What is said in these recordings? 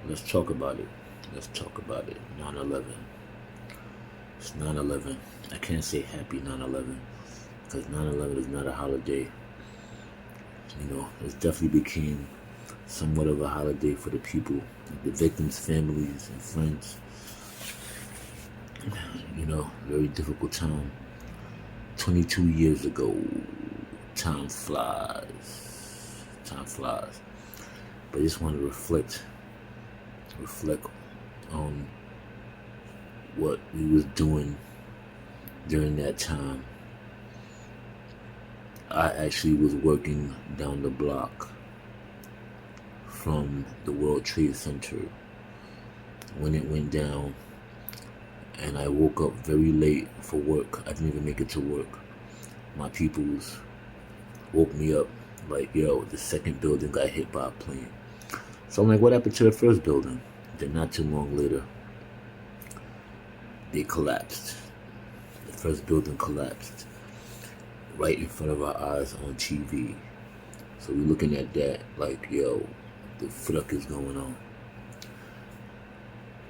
Let's talk about it. Let's talk about it. 9/11. It's 9/11. I can't say happy 9/11 because 9/11 is not a holiday. It definitely became somewhat of a holiday for the people, the victims' families and friends. Very difficult time. 22 years ago. Time flies. Time flies. But I just want to reflect on what we was doing during that time. I actually was working down the block from the World Trade Center when it went down, and I woke up very late for work. I didn't even make it to work. My peoples woke me up like, yo, the second building got hit by a plane. So I'm like, what happened to the first building? Then not too long later, they collapsed. The first building collapsed right in front of our eyes on TV. So we're looking at that like, yo, the fuck is going on?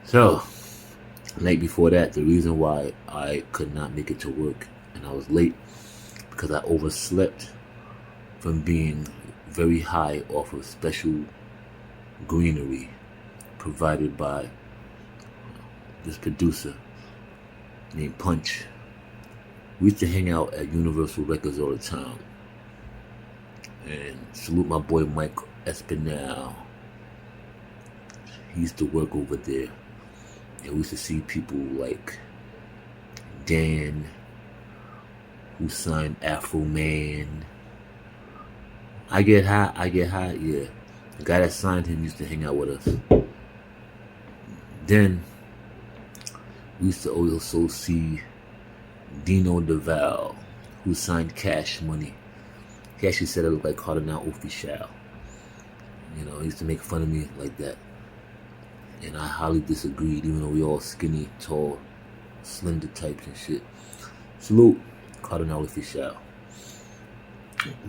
So, night before that, the reason why I could not make it to work and I was late because I overslept from being very high off of special greenery provided by this producer named Punch. We used to hang out at Universal Records all the time. And salute my boy Mike Espinal. He used to work over there. And we used to see people like Dan, who signed Afro Man. I Get High, yeah. The guy that signed him used to hang out with us. Then we used to also see Dino DeVal, who signed Cash Money. He actually said I looked like Cardinal Official. He used to make fun of me like that. And I highly disagreed, even though we all skinny, tall, slender types and shit. Salute, Cardinal Official.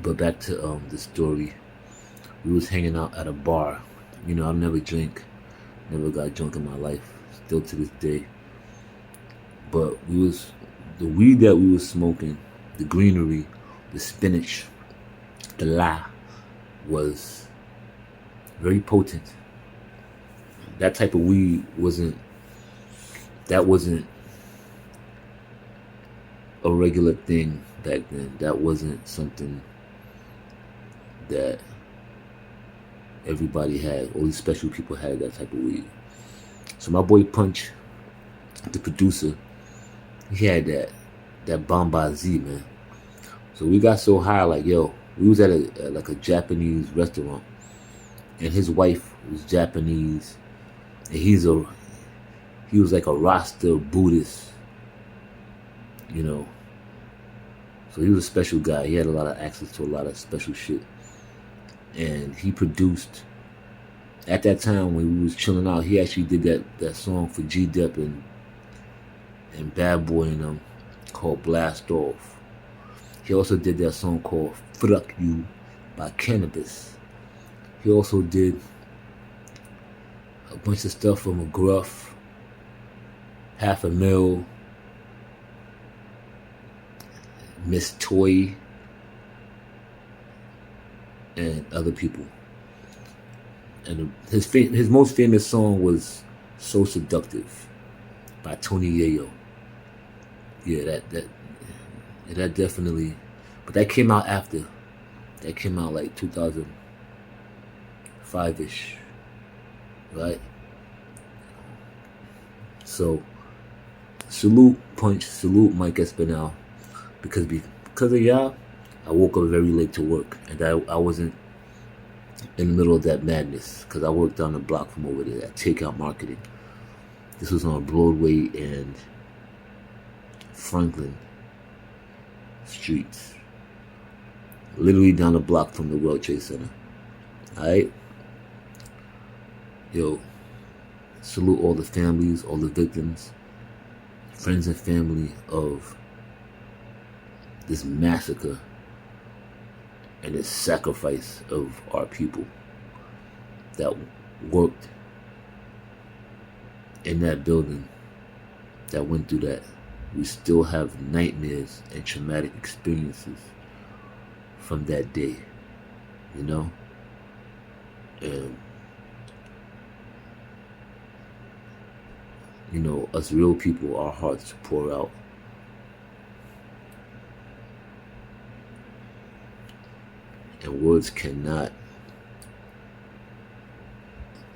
But back to the story. We was hanging out at a bar. I never drink, never got drunk in my life, still to this day. But the weed that we was smoking, the greenery, the spinach, the la, was very potent. That type of weed wasn't a regular thing back then. That wasn't something that everybody had. Only special people had that type of weed. So my boy Punch, the producer, he had that Bombazi, man. So we got so high, like, yo, we was at a Japanese restaurant, and his wife was Japanese, and he was like a Rasta Buddhist, So he was a special guy. He had a lot of access to a lot of special shit, and he produced. At that time when we was chilling out, he actually did that song for G Dep and Bad Boy and them called Blast Off. He also did that song called Fuck You by Cannabis. He also did a bunch of stuff from McGruff, Half a Mil, Miss Toy, and other people. And his most famous song was So Seductive by Tony Yayo. Yeah, that definitely, but that came out after. That came out like 2005-ish, right? So, salute Punch, salute Mike Espinal, because of y'all, I woke up very late to work, and I wasn't in the middle of that madness because I worked down the block from over there at Takeout Marketing. This was on Broadway and Franklin streets, literally down the block from the World Trade Center. Alright? Yo, salute all the families, all the victims, friends and family of this massacre and this sacrifice of our people that worked in that building that went through that. We still have nightmares and traumatic experiences from that day, you know? And, you know, us real people, our hearts pour out. And words cannot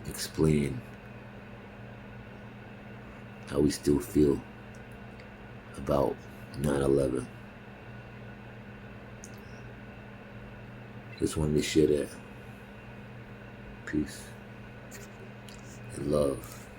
explain how we still feel about 9/11. Just wanted to share that. Peace and love.